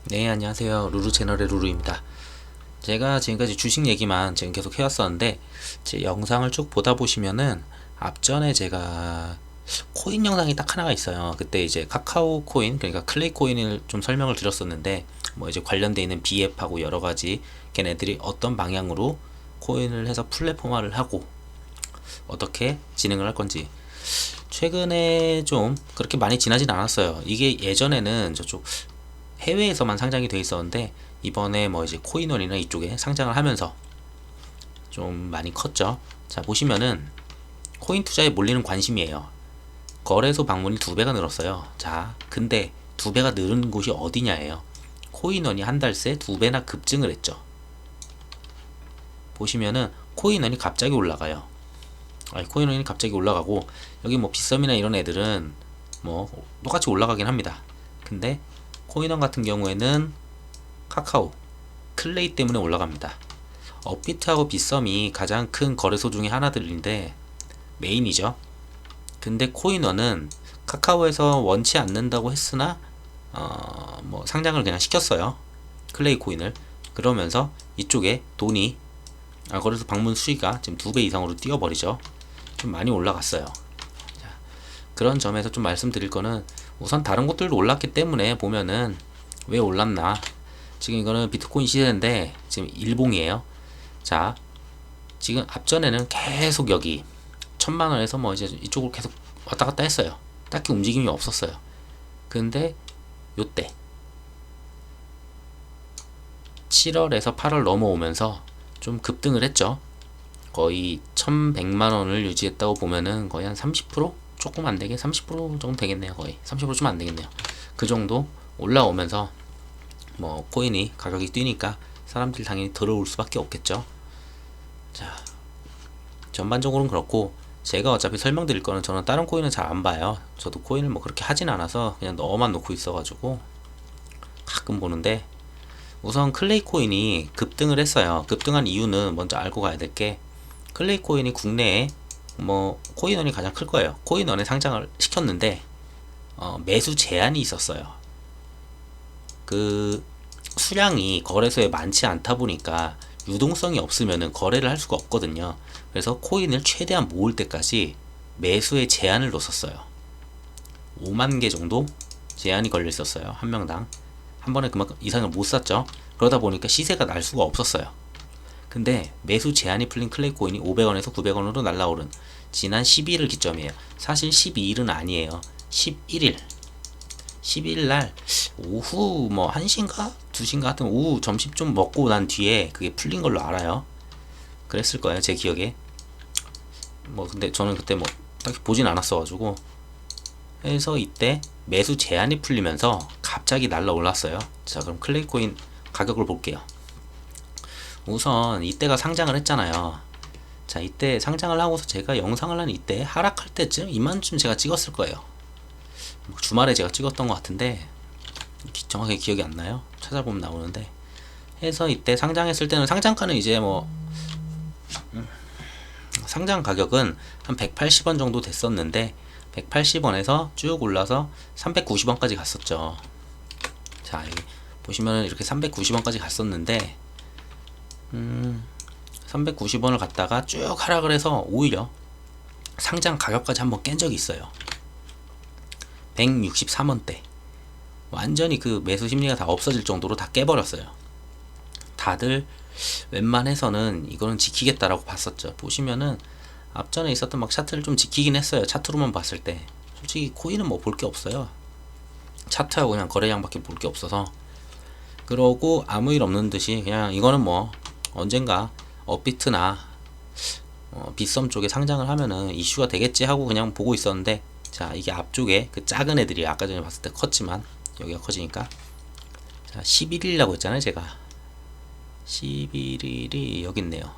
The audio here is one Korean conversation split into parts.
네, 안녕하세요. 루루 채널의 루루입니다. 제가 지금까지 주식 얘기만 지금 계속 해왔었는데, 제 영상을 쭉 보다 보시면은, 앞전에 제가 코인 영상이 딱 하나가 있어요. 그때 이제 카카오 코인, 그러니까 클레이 코인을 좀 설명을 드렸었는데, 뭐 이제 관련돼 있는 BF하고 여러 가지 걔네들이 어떤 방향으로 코인을 해서 플랫폼화를 하고, 어떻게 진행을 할 건지. 최근에 좀 그렇게 많이 지나진 않았어요. 이게 예전에는 저쪽 해외에서만 상장이 돼 있었는데 이번에 뭐 이제 코인원이나 이쪽에 상장을 하면서 좀 많이 컸죠. 자, 보시면은 코인 투자에 몰리는 관심이에요. 거래소 방문이 2배가 늘었어요. 자, 근데 2배가 늘은 곳이 어디냐예요. 코인원이 한 달 새 2배나 급증을 했죠. 보시면은 코인원이 갑자기 올라가요. 아니, 코인원이 갑자기 올라가고 여기 뭐 빗썸이나 이런 애들은 뭐 똑같이 올라가긴 합니다. 근데 코인원 같은 경우에는 카카오, 클레이 때문에 올라갑니다. 업비트하고 빗썸이 가장 큰 거래소 중에 하나들인데 메인이죠. 근데 코인원은 카카오에서 원치 않는다고 했으나 뭐 상장을 그냥 시켰어요. 클레이 코인을. 그러면서 이쪽에 돈이 거래소 방문 수위가 지금 2배 이상으로 뛰어버리죠. 좀 많이 올라갔어요. 그런 점에서 좀 말씀드릴 거는 우선 다른 곳들도 올랐기 때문에 보면은 왜 올랐나. 지금 이거는 비트코인 시세인데 지금 일봉이에요. 자, 지금 앞전에는 계속 여기 1000만원에서 뭐 이제 이쪽으로 계속 왔다 갔다 했어요. 딱히 움직임이 없었어요. 근데 요때 7월에서 8월 넘어오면서 좀 급등을 했죠. 거의 1100만원을 유지했다고 보면은 거의 한 30%? 조금 안 되게 30% 정도 되겠네요. 거의 30%좀 안 되겠네요. 그 정도 올라오면서 뭐 코인이 가격이 뛰니까 사람들이 당연히 들어올 수밖에 없겠죠. 자, 전반적으로는 그렇고 제가 어차피 설명드릴 거는 저는 다른 코인은 잘 안 봐요. 저도 코인을 뭐 그렇게 하진 않아서 그냥 넣어만 놓고 있어가지고 가끔 보는데 우선 클레이 코인이 급등을 했어요. 급등한 이유는 먼저 알고 가야 될 게 클레이 코인이 국내에 뭐 코인원이 가장 클 거예요. 코인원에 상장을 시켰는데 매수 제한이 있었어요. 그 수량이 거래소에 많지 않다 보니까 유동성이 없으면 거래를 할 수가 없거든요. 그래서 코인을 최대한 모을 때까지 매수에 제한을 뒀었어요. 5만 개 정도 제한이 걸려 있었어요. 한 명당. 한 번에 그만큼 이상을 못 샀죠. 그러다 보니까 시세가 날 수가 없었어요. 근데 매수 제한이 풀린 클레이 코인이 500원에서 900원으로 날라오른 지난 12일 기점이에요. 사실 12일은 아니에요. 11일. 12일 날 오후 뭐 1시인가 2시인가 하여튼 오후 점심 좀 먹고 난 뒤에 그게 풀린 걸로 알아요. 그랬을 거예요. 제 기억에. 뭐 근데 저는 그때 뭐 딱히 보진 않았어가지고 해서 이때 매수 제한이 풀리면서 갑자기 날라 올랐어요. 자, 그럼 클레이코인 가격을 볼게요. 우선 이때가 상장을 했잖아요. 자, 이때 상장을 하고서 제가 영상을 한 이때 하락할 때쯤 이만쯤 제가 찍었을 거예요. 주말에 제가 찍었던 것 같은데 정확하게 기억이 안 나요. 찾아보면 나오는데 해서 이때 상장했을 때는 상장가는 이제 뭐 상장 가격은 한 180원 정도 됐었는데 180원에서 쭉 올라서 390원까지 갔었죠. 자, 여기 보시면 이렇게 390원까지 갔었는데 390원을 갔다가 쭉 하락을 해서 오히려 상장 가격까지 한번 깬 적이 있어요. 163원대. 완전히 그 매수 심리가 다 없어질 정도로 다 깨버렸어요. 다들 웬만해서는 이거는 지키겠다라고 봤었죠. 보시면은 앞전에 있었던 막 차트를 좀 지키긴 했어요. 차트로만 봤을 때. 솔직히 코인은 뭐 볼 게 없어요. 차트하고 그냥 거래량밖에 볼 게 없어서. 그러고 아무 일 없는 듯이 그냥 이거는 뭐 언젠가 업비트나 빗썸 쪽에 상장을 하면은 이슈가 되겠지 하고 그냥 보고 있었는데, 자, 이게 앞쪽에 그 작은 애들이 아까 전에 봤을 때 컸지만 여기가 커지니까, 자, 11일이라고 했잖아요. 제가 11일이 여기 있네요.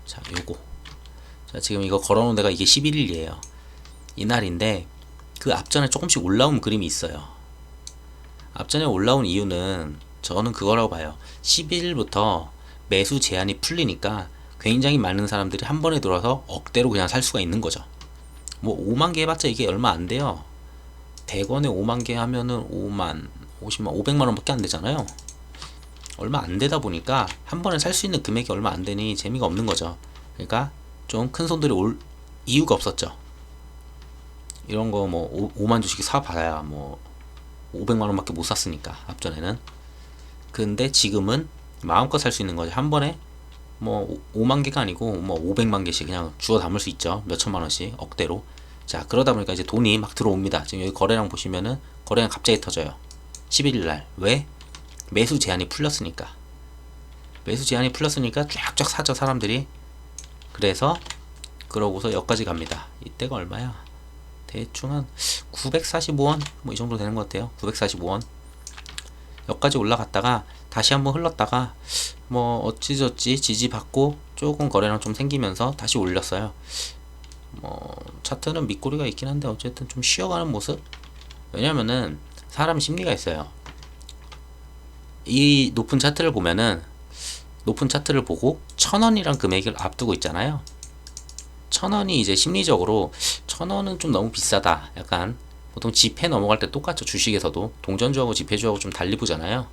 자, 요거. 자, 지금 이거 걸어놓은 데가 이게 11일이에요. 이날인데 그 앞전에 조금씩 올라온 그림이 있어요. 앞전에 올라온 이유는 저는 그거라고 봐요. 11일부터 매수 제한이 풀리니까 굉장히 많은 사람들이 한 번에 들어와서 억대로 그냥 살 수가 있는 거죠. 뭐 5만 개 해봤자 이게 얼마 안 돼요. 100원에 5만 개 하면은 5만 50만 500만 원밖에 안 되잖아요. 얼마 안 되다 보니까 한 번에 살 수 있는 금액이 얼마 안 되니 재미가 없는 거죠. 그러니까 좀 큰 손들이 올 이유가 없었죠. 이런 거 뭐 5만 주씩 사봐야 뭐 500만 원밖에 못 샀으니까 앞전에는. 근데 지금은 마음껏 살 수 있는 거죠. 한 번에 뭐 5만 개가 아니고 뭐 500만 개씩 그냥 주워 담을 수 있죠. 몇 천만 원씩 억대로. 자, 그러다 보니까 이제 돈이 막 들어옵니다. 지금 여기 거래량 보시면은 거래량 갑자기 터져요. 11일 날. 왜? 매수 제한이 풀렸으니까. 매수 제한이 풀렸으니까 쫙쫙 사죠, 사람들이. 그래서 그러고서 여기까지 갑니다. 이때가 얼마야? 대충 한 945원 뭐 이 정도 되는 것 같아요. 945원. 여기까지 올라갔다가 다시 한번 흘렀다가 뭐 어찌저찌 지지받고 조금 거래량 좀 생기면서 다시 올렸어요. 뭐 차트는 밑꼬리가 있긴 한데 어쨌든 좀 쉬어가는 모습. 왜냐면은 사람 심리가 있어요. 이 높은 차트를 보면은 높은 차트를 보고 1,000원이란 금액을 앞두고 있잖아요. 1,000원이 이제 심리적으로 1,000원은 좀 너무 비싸다. 약간 보통 지폐 넘어갈 때 똑같죠. 주식에서도 동전주하고 지폐주하고 좀 달리 보잖아요.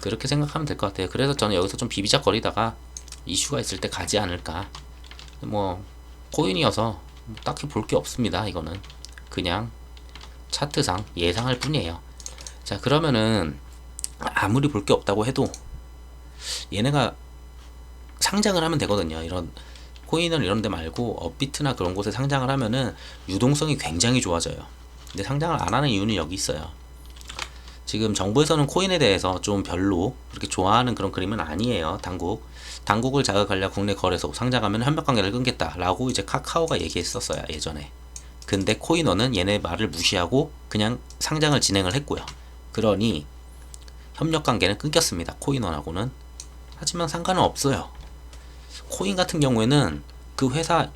그렇게 생각하면 될 것 같아요. 그래서 저는 여기서 좀 비비작거리다가 이슈가 있을 때 가지 않을까. 뭐 코인이어서 뭐 딱히 볼 게 없습니다. 이거는 그냥 차트상 예상할 뿐이에요. 자, 그러면은 아무리 볼 게 없다고 해도 얘네가 상장을 하면 되거든요. 이런 코인은 이런 데 말고 업비트나 그런 곳에 상장을 하면은 유동성이 굉장히 좋아져요. 근데 상장을 안 하는 이유는 여기 있어요. 지금 정부에서는 코인에 대해서 좀 별로 그렇게 좋아하는 그런 그림은 아니에요. 당국을 자극하려 국내 거래소 상장하면 협력관계를 끊겠다라고 이제 카카오가 얘기했었어요, 예전에. 근데 코인원은 얘네 말을 무시하고 그냥 상장을 진행을 했고요. 그러니 협력관계는 끊겼습니다, 코인원하고는. 하지만 상관은 없어요. 코인 같은 경우에는 그 회사에서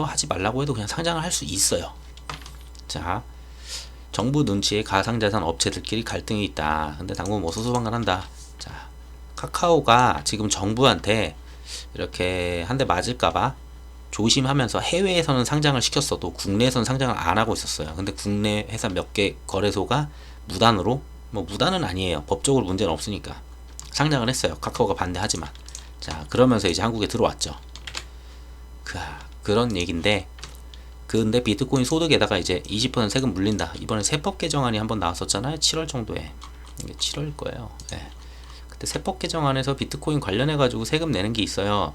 하지 말라고 해도 그냥 상장을 할 수 있어요. 자, 정부 눈치에 가상자산 업체들끼리 갈등이 있다. 근데 당분 뭐 수수방관한다. 자, 카카오가 지금 정부한테 이렇게 한 대 맞을까봐 조심하면서 해외에서는 상장을 시켰어도 국내에서는 상장을 안 하고 있었어요. 근데 국내 회사 몇 개 거래소가 무단으로, 뭐 무단은 아니에요. 법적으로 문제는 없으니까 상장을 했어요. 카카오가 반대하지만. 자, 그러면서 이제 한국에 들어왔죠. 그런 얘기인데, 근데 비트코인 소득에다가 이제 20% 세금 물린다. 이번에 세법 개정안이 한번 나왔었잖아요. 7월 정도에. 이게 7월일 거예요. 네. 그때 세법 개정안에서 비트코인 관련해 가지고 세금 내는 게 있어요.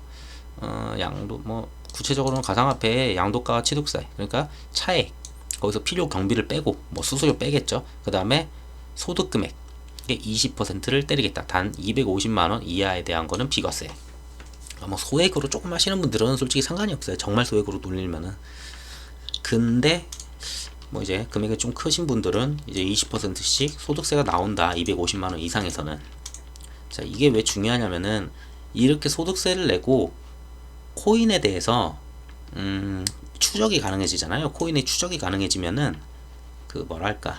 양도 뭐 구체적으로는 가상화폐의 양도가와 취득세, 그러니까 차액, 거기서 필요 경비를 빼고 뭐 수수료 빼겠죠. 그 다음에 소득 금액 20%를 때리겠다. 단 250만 원 이하에 대한 거는 비과세. 뭐 소액으로 조금 하시는 분들은 솔직히 상관이 없어요. 정말 소액으로 돌리면은. 근데 뭐 이제 금액이 좀 크신 분들은 이제 20%씩 소득세가 나온다. 250만 원 이상에서는. 자, 이게 왜 중요하냐면은 이렇게 소득세를 내고 코인에 대해서 추적이 가능해지잖아요. 코인의 추적이 가능해지면은 그 뭐랄까,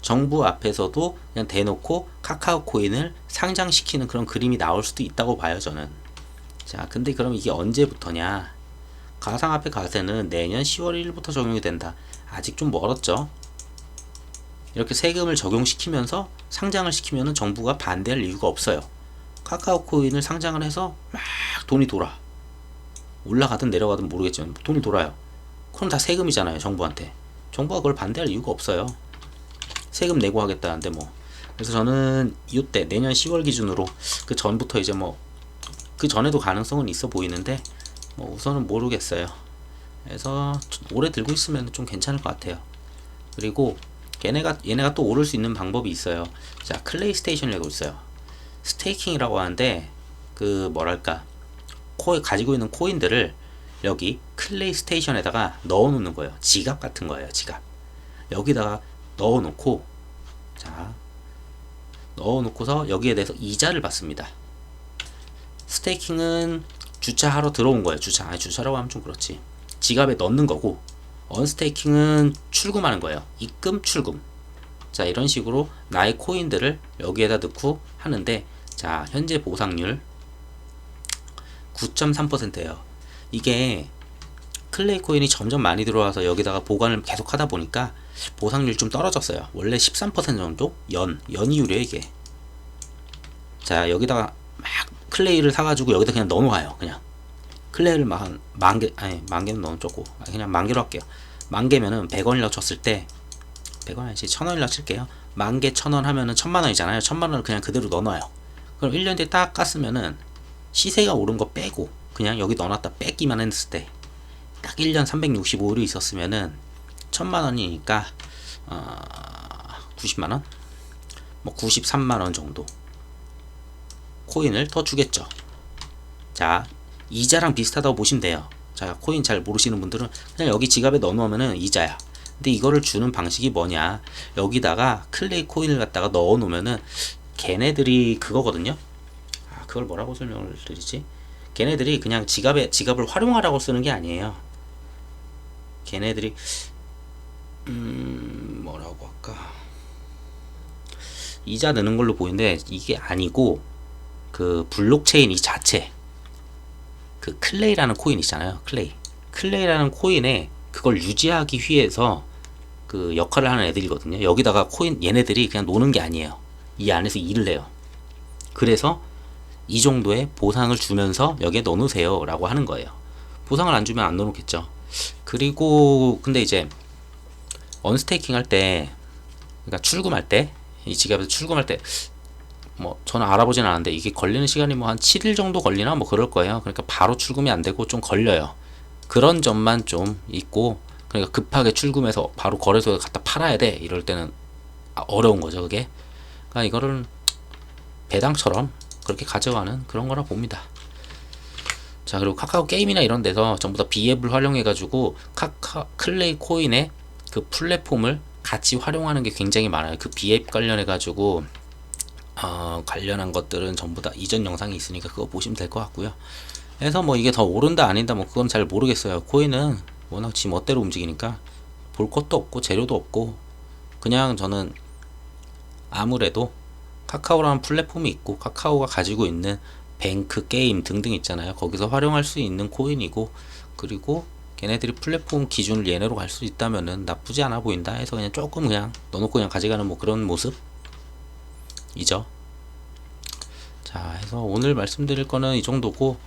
정부 앞에서도 그냥 대놓고 카카오 코인을 상장시키는 그런 그림이 나올 수도 있다고 봐요, 저는. 자, 근데 그럼 이게 언제부터냐? 가상화폐 과세는 내년 10월 1일부터 적용이 된다. 아직 좀 멀었죠. 이렇게 세금을 적용시키면서 상장을 시키면은 정부가 반대할 이유가 없어요. 카카오 코인을 상장을 해서 막 돈이 돌아. 올라가든 내려가든 모르겠지만 돈이 돌아요. 그럼 다 세금이잖아요, 정부한테. 정부가 그걸 반대할 이유가 없어요. 세금 내고 하겠다는데 뭐. 그래서 저는 이때 내년 10월 기준으로, 그 전부터 이제 뭐 그 전에도 가능성은 있어 보이는데 뭐 우선은 모르겠어요. 그래서 오래 들고 있으면 좀 괜찮을 것 같아요. 그리고 얘네가 또 오를 수 있는 방법이 있어요. 자, 클레이 스테이션이라고 있어요. 스테이킹이라고 하는데 그 뭐랄까, 가지고 있는 코인들을 여기 클레이 스테이션에다가 넣어 놓는 거예요. 지갑 같은 거예요, 지갑. 여기다가 넣어 놓고, 자, 넣어 놓고서 여기에 대해서 이자를 받습니다. 스테이킹은 주차하러 들어온 거예요. 주차라고 하면 좀 그렇지. 지갑에 넣는 거고, 언스테이킹은 출금하는 거예요. 입금, 출금. 자, 이런 식으로 나의 코인들을 여기에다 넣고 하는데, 자, 현재 보상률 9.3%예요. 이게 클레이 코인이 점점 많이 들어와서 여기다가 보관을 계속 하다 보니까 보상률 좀 떨어졌어요. 원래 13% 정도? 연이율이에요 이게. 자, 여기다가 막 클레이를 사가지고 여기다 그냥 넣어놔요. 그냥 클레이를 막 한 만개, 아니 만개는 너무 적고 그냥 만개로 할게요. 만개면은 100원이라고 쳤을 때 100원 아니지 1000원이라고 칠게요. 만개 1000원 하면은 1000만원이잖아요. 1000만원을 그냥 그대로 넣어놔요. 그럼 1년 뒤에 딱 깠으면은 시세가 오른 거 빼고 그냥 여기 넣어놨다 뺏기만 했을 때 딱 1년 365일이 있었으면은 1000만원이니까 90만원? 뭐 93만원 정도 코인을 더 주겠죠. 자, 이자랑 비슷하다고 보시면 돼요. 자, 코인 잘 모르시는 분들은 그냥 여기 지갑에 넣어놓으면은 이자야. 근데 이거를 주는 방식이 뭐냐, 여기다가 클레이 코인을 갖다가 넣어놓으면은 걔네들이 그거거든요. 그걸 뭐라고 설명을 드리지? 걔네들이 그냥 지갑을 활용하라고 쓰는 게 아니에요. 걔네들이 뭐라고 할까, 이자 넣는 걸로 보이는데 이게 아니고 그 블록체인 이 자체, 그 클레이라는 코인 있잖아요. 클레이라는 코인에 그걸 유지하기 위해서 그 역할을 하는 애들이거든요. 여기다가 코인 얘네들이 그냥 노는 게 아니에요. 이 안에서 일을 해요. 그래서 이 정도의 보상을 주면서 여기에 넣어놓으세요 라고 하는 거예요. 보상을 안 주면 안 넣어놓겠죠. 그리고 근데 이제 언스테이킹 할 때, 그러니까 출금할 때, 이 지갑에서 출금할 때, 뭐 저는 알아보진 않았는데 이게 걸리는 시간이 뭐 한 7일 정도 걸리나 뭐 그럴 거예요. 그러니까 바로 출금이 안 되고 좀 걸려요. 그런 점만 좀 있고, 그러니까 급하게 출금해서 바로 거래소에 갖다 팔아야 돼 이럴 때는 어려운 거죠 그게. 그러니까 이거를 배당처럼 그렇게 가져가는 그런 거라 봅니다. 자, 그리고 카카오 게임이나 이런 데서 전부 다 비앱을 활용해 가지고 클레이 코인의 그 플랫폼을 같이 활용하는 게 굉장히 많아요. 그 비앱 관련해 가지고 관련한 것들은 전부 다 이전 영상이 있으니까 그거 보시면 될 것 같고요. 그래서 뭐 이게 더 오른다 아닌다 뭐 그건 잘 모르겠어요. 코인은 워낙 지 멋대로 움직이니까 볼 것도 없고 재료도 없고, 그냥 저는 아무래도 카카오라는 플랫폼이 있고 카카오가 가지고 있는 뱅크, 게임 등등 있잖아요. 거기서 활용할 수 있는 코인이고, 그리고 걔네들이 플랫폼 기준을 얘네로 갈 수 있다면은 나쁘지 않아 보인다 해서 그냥 조금 그냥 넣어놓고 그냥 가져가는 뭐 그런 모습이죠. 자, 해서 오늘 말씀드릴 거는 이 정도고,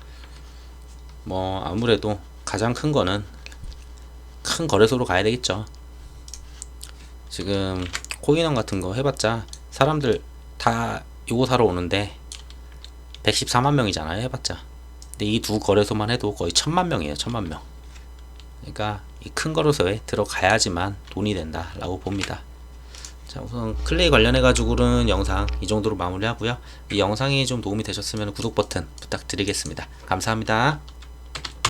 뭐 아무래도 가장 큰 거는 큰 거래소로 가야 되겠죠. 지금 코인원 같은 거 해봤자 사람들 다 요거 사러 오는데 114만 명이잖아요 해봤자. 근데 이 두 거래소만 해도 거의 1000만 명이에요. 1000만 명. 그러니까 이 큰 거래소에 들어가야지만 돈이 된다 라고 봅니다. 자, 우선 클레이 관련해 가지고는 영상 이 정도로 마무리하고요. 이 영상이 좀 도움이 되셨으면 구독 버튼 부탁드리겠습니다. 감사합니다.